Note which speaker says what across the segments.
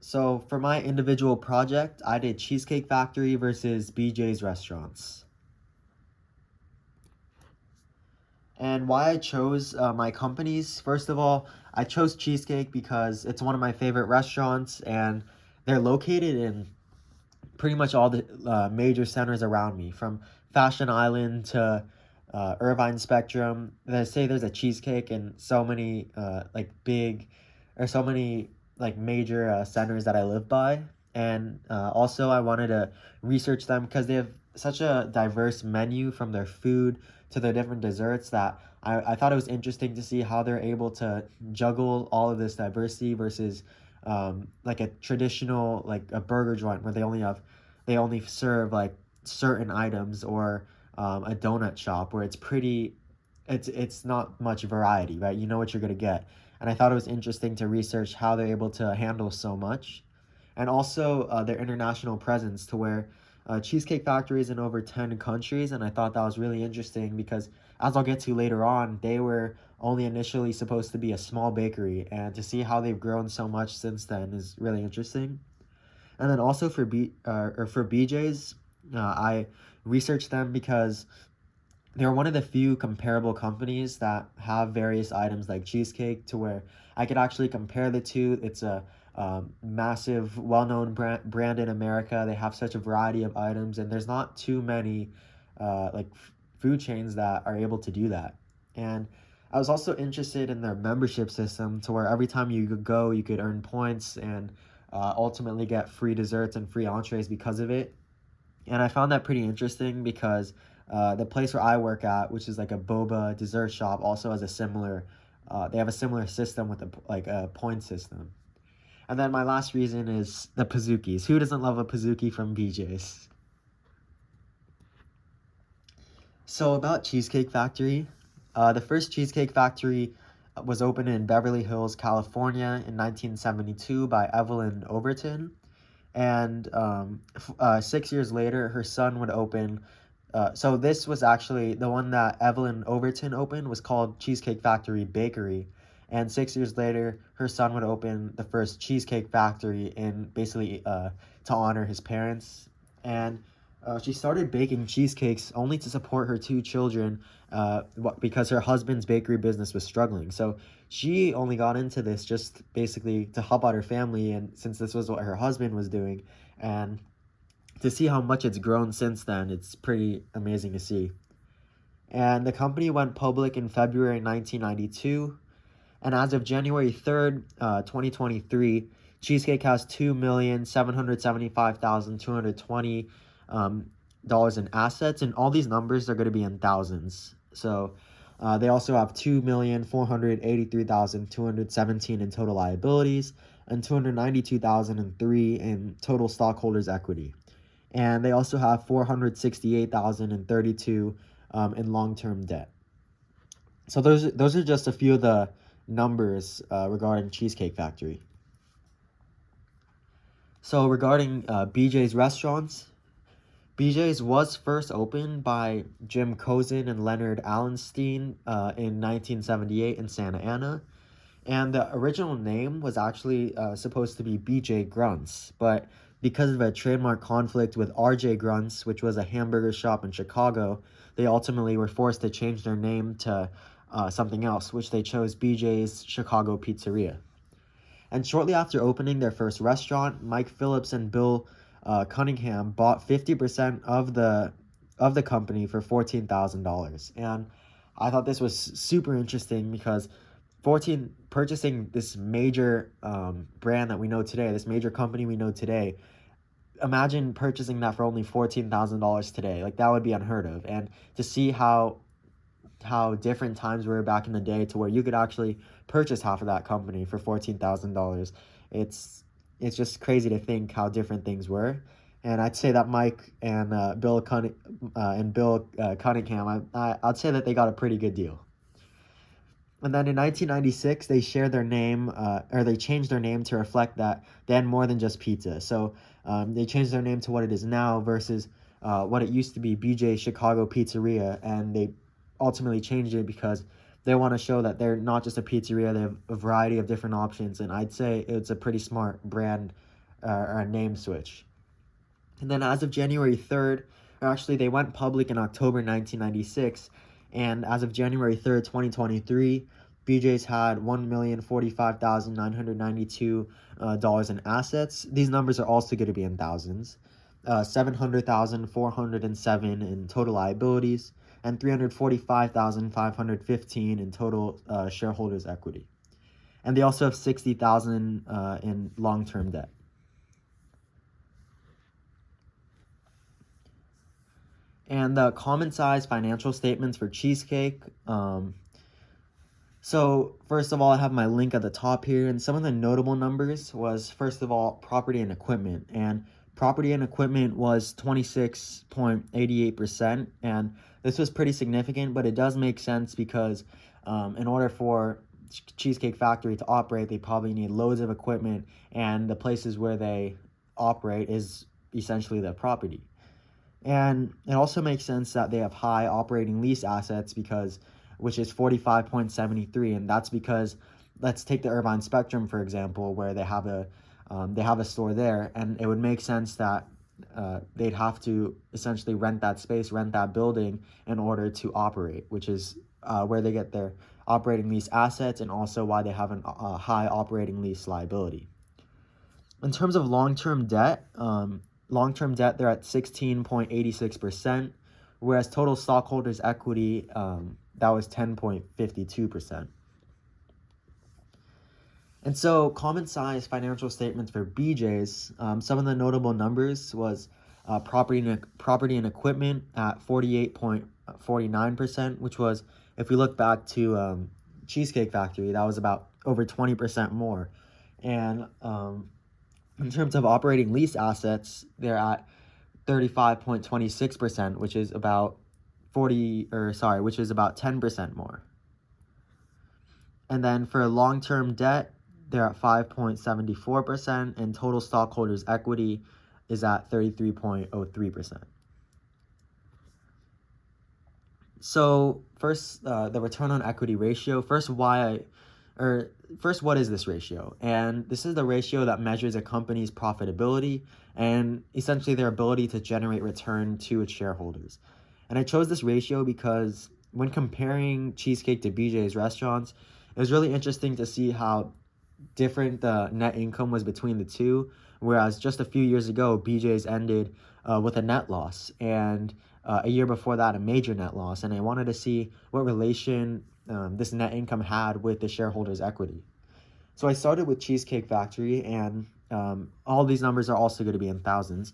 Speaker 1: So for my individual project, I did Cheesecake Factory versus BJ's Restaurants. And why I chose my companies, first of all, I chose Cheesecake because it's one of my favorite restaurants and they're located in pretty much all the major centers around me, from Fashion Island to Irvine Spectrum. They say there's a Cheesecake in so many so many like major centers that I live by, and also I wanted to research them because they have such a diverse menu from their food to their different desserts that I thought it was interesting to see how they're able to juggle all of this diversity versus like a traditional like a burger joint where they only serve like certain items, or a donut shop where it's not much variety, right? You know what you're gonna get. And I thought it was interesting to research how they're able to handle so much, and also their international presence to where Cheesecake Factory is in over 10 countries, and I thought that was really interesting because, as I'll get to later on, they were only initially supposed to be a small bakery, and to see how they've grown so much since then is really interesting. And then also for BJ's, I researched them because they're one of the few comparable companies that have various items like cheesecake to where I could actually compare the two. It's a massive, well-known brand in America. They have such a variety of items, and there's not too many food chains that are able to do that. And I was also interested in their membership system to where every time you could go, you could earn points and ultimately get free desserts and free entrees because of it. And I found that pretty interesting because the place where I work at, which is like a boba dessert shop, also has a similar. They have a similar system with a point system. And then my last reason is the Pazookies. Who doesn't love a Pazookie from BJ's? So about Cheesecake Factory, the first Cheesecake Factory was opened in Beverly Hills, California in 1972 by Evelyn Overton. And 6 years later, her son would open. So this was actually the one that Evelyn Overton opened was called Cheesecake Factory Bakery. And 6 years later, her son would open the first Cheesecake Factory in basically to honor his parents. And she started baking cheesecakes only to support her two children because her husband's bakery business was struggling. So she only got into this just basically to help out her family, and since this was what her husband was doing, and to see how much it's grown since then, it's pretty amazing to see. And the company went public in February 1992, and as of January 3rd, 2023, Cheesecake has $2,775,220 dollars in assets, and all these numbers are going to be in thousands. So they also have 2,483,217 in total liabilities and 292,003 in total stockholders' equity. And they also have 468,032 in long-term debt. So those are just a few of the numbers regarding Cheesecake Factory. So regarding BJ's Restaurants, BJ's was first opened by Jim Kozin and Leonard Allenstein in 1978 in Santa Ana. And the original name was actually supposed to be BJ Grunts, but because of a trademark conflict with RJ Grunts, which was a hamburger shop in Chicago, they ultimately were forced to change their name to something else, which they chose BJ's Chicago Pizzeria. And shortly after opening their first restaurant, Mike Phillips and Bill Cunningham bought 50% of the company for $14,000. And I thought this was super interesting because purchasing this major brand that we know today, this major company we know today, imagine purchasing that for only $14,000 today. Like, that would be unheard of. And to see how different times were back in the day to where you could actually purchase half of that company for $14,000. It's just crazy to think how different things were. And I'd say that Mike and Bill Cunningham, I'd say that they got a pretty good deal. And then in 1996, they they changed their name to reflect that they had more than just pizza. So they changed their name to what it is now versus what it used to be, BJ Chicago Pizzeria. And they ultimately changed it because they want to show that they're not just a pizzeria, they have a variety of different options. And I'd say it's a pretty smart brand or a name switch. And then as of January 3rd, or actually they went public in October 1996, and as of January 3rd, 2023, BJ's had $1,045,992 in assets. These numbers are also going to be in thousands. 700,407 in total liabilities, and 345,515 in total shareholders' equity. And they also have 60,000 in long-term debt. And the common size financial statements for Cheesecake. So first of all, I have my link at the top here, and some of the notable numbers was, first of all, property and equipment. And property and equipment was 26.88%, and this was pretty significant, but it does make sense because in order for Cheesecake Factory to operate, they probably need loads of equipment, and the places where they operate is essentially their property. And it also makes sense that they have high operating lease assets which is 45.73, and that's because, let's take the Irvine Spectrum for example, where they have a store there, and it would make sense that they'd have to essentially rent that space, rent that building in order to operate, which is where they get their operating lease assets, and also why they have a high operating lease liability. In terms of long-term debt, they're at 16.86%, whereas total stockholders' equity, that was 10.52%. And so common size financial statements for BJ's, some of the notable numbers was property and equipment at 48.49%, which was, if we look back to Cheesecake Factory, that was about over 20% more. And in terms of operating lease assets, they're at 35.26%, which is about 10% more. And then for long-term debt, they're at 5.74%, and total stockholders' equity is at 33.03%. So first, the return on equity ratio. First, what is this ratio? And this is the ratio that measures a company's profitability and essentially their ability to generate return to its shareholders. And I chose this ratio because when comparing Cheesecake to BJ's restaurants, it was really interesting to see how different the net income was between the two, whereas just a few years ago, BJ's ended with a net loss, and a year before that, a major net loss. And I wanted to see what relation this net income had with the shareholders' equity. So I started with Cheesecake Factory, and all these numbers are also going to be in thousands.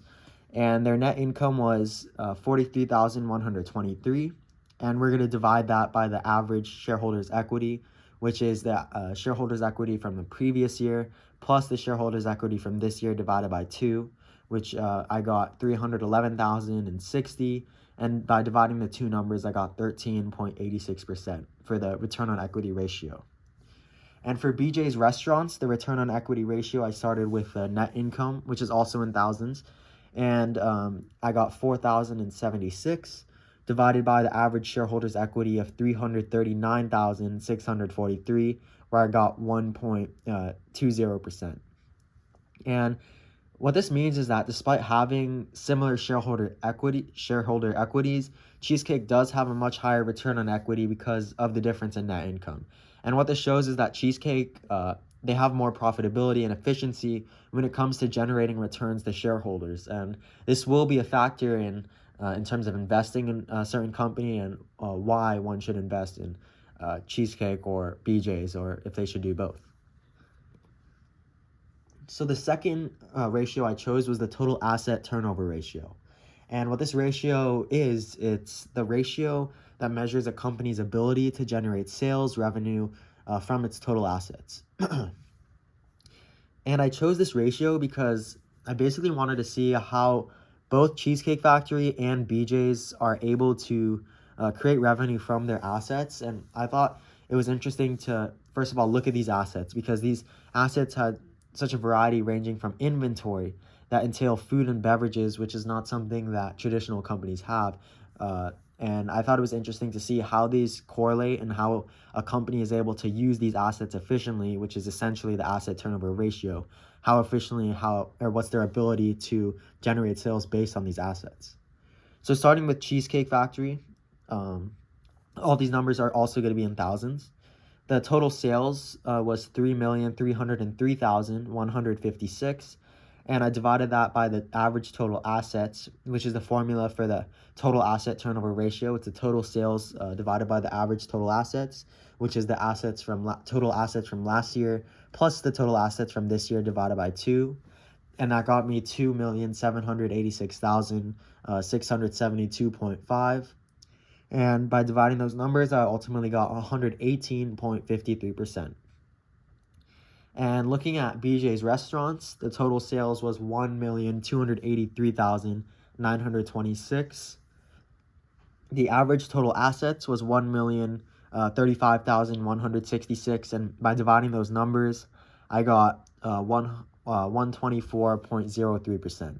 Speaker 1: And their net income was $43,123, and we're going to divide that by the average shareholders' equity, which is the shareholders' equity from the previous year plus the shareholders' equity from this year divided by 2, which I got 311,060, and by dividing the two numbers, I got 13.86% for the return on equity ratio. And for BJ's restaurants, the return on equity ratio, I started with net income, which is also in thousands, and I got 4,076 divided by the average shareholders' equity of 339,643, where I got 1.20%. And what this means is that despite having similar shareholder equities, Cheesecake does have a much higher return on equity because of the difference in net income. And what this shows is that Cheesecake, they have more profitability and efficiency when it comes to generating returns to shareholders. And this will be a factor in terms of investing in a certain company and why one should invest in Cheesecake or BJ's, or if they should do both. So the second ratio I chose was the total asset turnover ratio. And what this ratio is, it's the ratio that measures a company's ability to generate sales revenue from its total assets. And I chose this ratio because I basically wanted to see how both Cheesecake Factory and BJ's are able to create revenue from their assets. And I thought it was interesting to, first of all, look at these assets, because these assets had such a variety, ranging from inventory that entail food and beverages, which is not something that traditional companies have, And I thought it was interesting to see how these correlate and how a company is able to use these assets efficiently, which is essentially the asset turnover ratio. How efficiently, or what's their ability to generate sales based on these assets. So starting with Cheesecake Factory, all these numbers are also going to be in thousands. The total sales was 3,303,156, and I divided that by the average total assets, which is the formula for the total asset turnover ratio. It's the total sales divided by the average total assets, which is the total assets from last year plus the total assets from this year divided by 2, and that got me 2,786,672.5. And by dividing those numbers, I ultimately got 118.53%. And looking at BJ's restaurants, the total sales was 1,283,926. The average total assets was 1,035,166, and by dividing those numbers, I got 124.03%.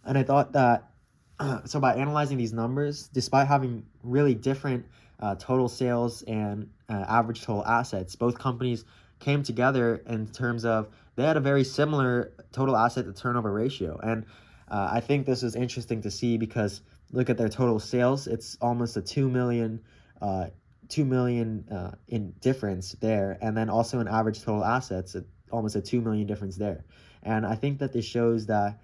Speaker 1: And I thought that so by analyzing these numbers, despite having really different total sales and average total assets, both companies came together in terms of they had a very similar total asset to turnover ratio. And I think this is interesting to see because look at their total sales. It's almost a 2 million in difference there. And then also in average total assets, almost a 2 million difference there. And I think that this shows that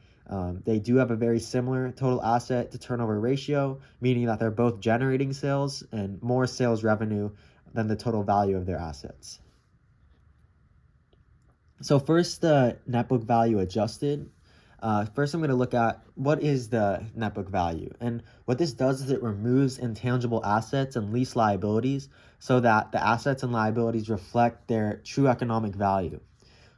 Speaker 1: they do have a very similar total asset to turnover ratio, meaning that they're both generating sales and more sales revenue than the total value of their assets. So first, the net book value adjusted. First, I'm going to look at what is the net book value. And what this does is it removes intangible assets and lease liabilities so that the assets and liabilities reflect their true economic value.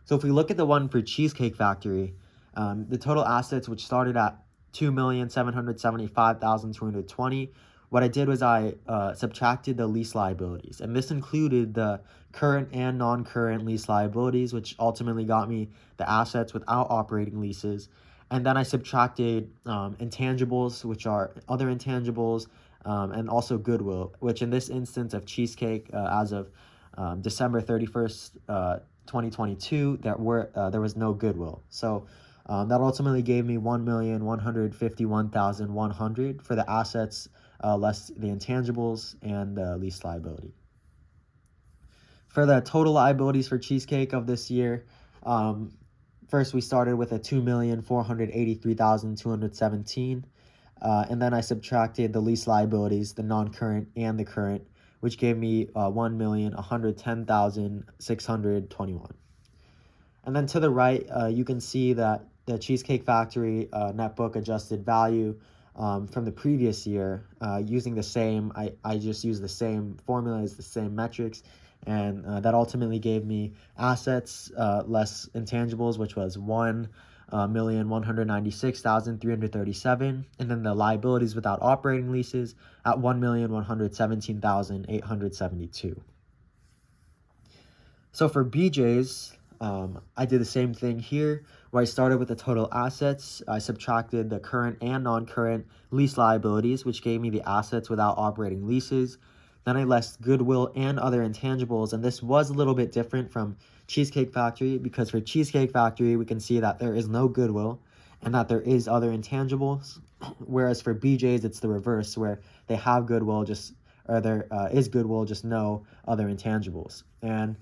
Speaker 1: So if we look at the one for Cheesecake Factory, the total assets, which started at 2,775,220, what I did was I subtracted the lease liabilities, and this included the current and non-current lease liabilities, which ultimately got me the assets without operating leases. And then I subtracted intangibles, which are other intangibles, and also goodwill, which in this instance of Cheesecake, as of December 31st, 2022, there was no goodwill. So that ultimately gave me 1,151,100 for the assets less the intangibles and the lease liability. For the total liabilities for Cheesecake of this year, first we started with a 2,483,217, and then I subtracted the lease liabilities, the non-current and the current, which gave me 1,110,621. And then to the right, you can see that the Cheesecake Factory net book adjusted value from the previous year, using the same, I just used the same formulas, the same metrics, and that ultimately gave me assets less intangibles, which was 1,196,337, and then the liabilities without operating leases at 1,117,872. So for BJ's, I did the same thing here, where I started with the total assets. I subtracted the current and non-current lease liabilities, which gave me the assets without operating leases. Then I less goodwill and other intangibles, and this was a little bit different from Cheesecake Factory, because for Cheesecake Factory, we can see that there is no goodwill and that there is other intangibles, whereas for BJ's, it's the reverse, where they have goodwill, there is goodwill, just no other intangibles. And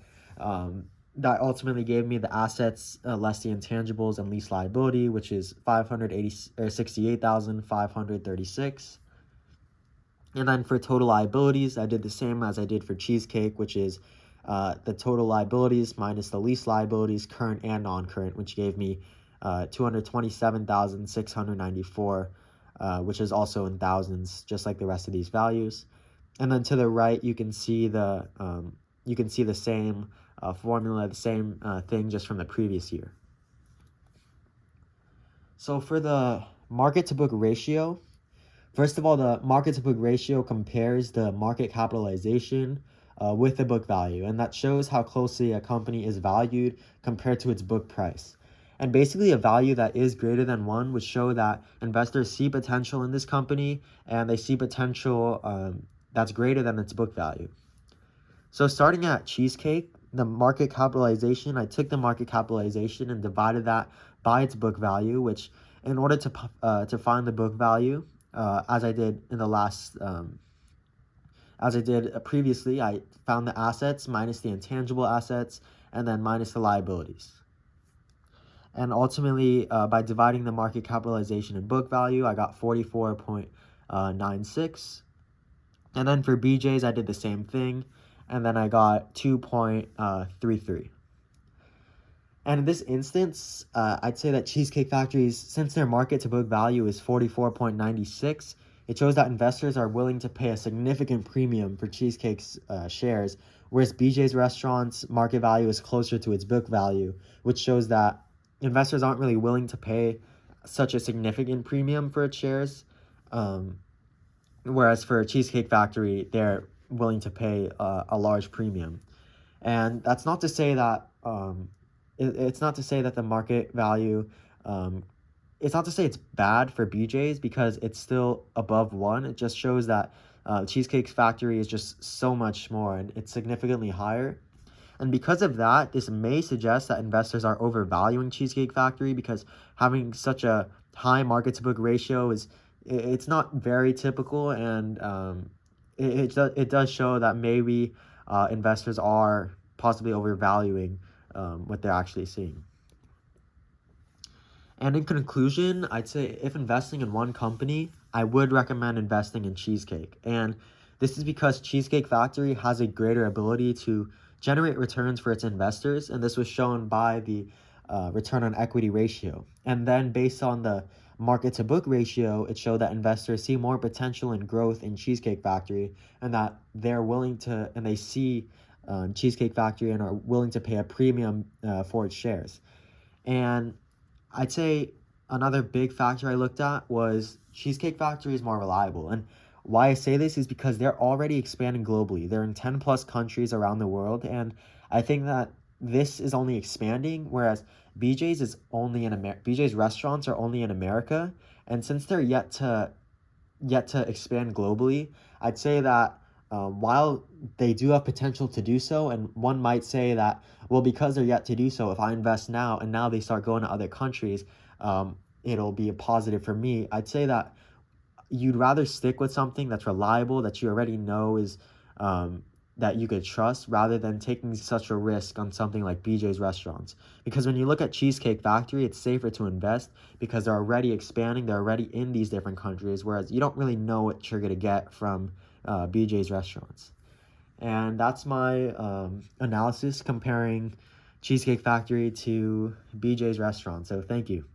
Speaker 1: that ultimately gave me the assets less the intangibles and lease liability, which is 568,536. And then for total liabilities, I did the same as I did for Cheesecake, which is the total liabilities minus the lease liabilities, current and non-current, which gave me 227,694, which is also in thousands, just like the rest of these values. And then to the right, you can see the same formula, the same thing, just from the previous year. So for the market to book ratio, first of all, the market to book ratio compares the market capitalization with the book value, and that shows how closely a company is valued compared to its book price. And basically, a value that is greater than 1 would show that investors see potential in this company and they see potential that's greater than its book value. So starting at Cheesecake, the market capitalization, I took the market capitalization and divided that by its book value, which in order to find the book value, as I did in the last as I did previously, I found the assets minus the intangible assets and then minus the liabilities. And ultimately, by dividing the market capitalization and book value, I got 44.96. And then for BJ's, I did the same thing. And then I got 2.33. And in this instance, I'd say that Cheesecake Factory's, since their market to book value is 44.96, it shows that investors are willing to pay a significant premium for Cheesecake's shares, whereas BJ's Restaurant's market value is closer to its book value, which shows that investors aren't really willing to pay such a significant premium for its shares, whereas for Cheesecake Factory, they're willing to pay a large premium. And that's not to say that it's not to say that the market value it's not to say it's bad for BJ's because it's still above 1. It just shows that Cheesecake Factory is just so much more and it's significantly higher. And because of that, this may suggest that investors are overvaluing Cheesecake Factory because having such a high market to book ratio it's not very typical, and it does show that maybe investors are possibly overvaluing what they're actually seeing. And in conclusion, I'd say if investing in one company, I would recommend investing in Cheesecake. And this is because Cheesecake Factory has a greater ability to generate returns for its investors, and this was shown by the return on equity ratio. And then based on the market to book ratio, it showed that investors see more potential and growth in Cheesecake Factory, and that they're willing to, and they see Cheesecake Factory and are willing to pay a premium for its shares. And I'd say another big factor I looked at was Cheesecake Factory is more reliable. And why I say this is because they're already expanding globally. They're in 10 plus countries around the world. And I think that this is only expanding, whereas BJ's is only in America. BJ's restaurants are only in America. And since they're yet to expand globally, I'd say that while they do have potential to do so, and one might say that, well, because they're yet to do so, if I invest now and now they start going to other countries, it'll be a positive for me. I'd say that you'd rather stick with something that's reliable, that you already know is that you could trust, rather than taking such a risk on something like BJ's Restaurants. Because when you look at Cheesecake Factory, it's safer to invest because they're already expanding, they're already in these different countries, whereas you don't really know what you're going to get from BJ's Restaurants. And that's my analysis comparing Cheesecake Factory to BJ's Restaurant. So thank you.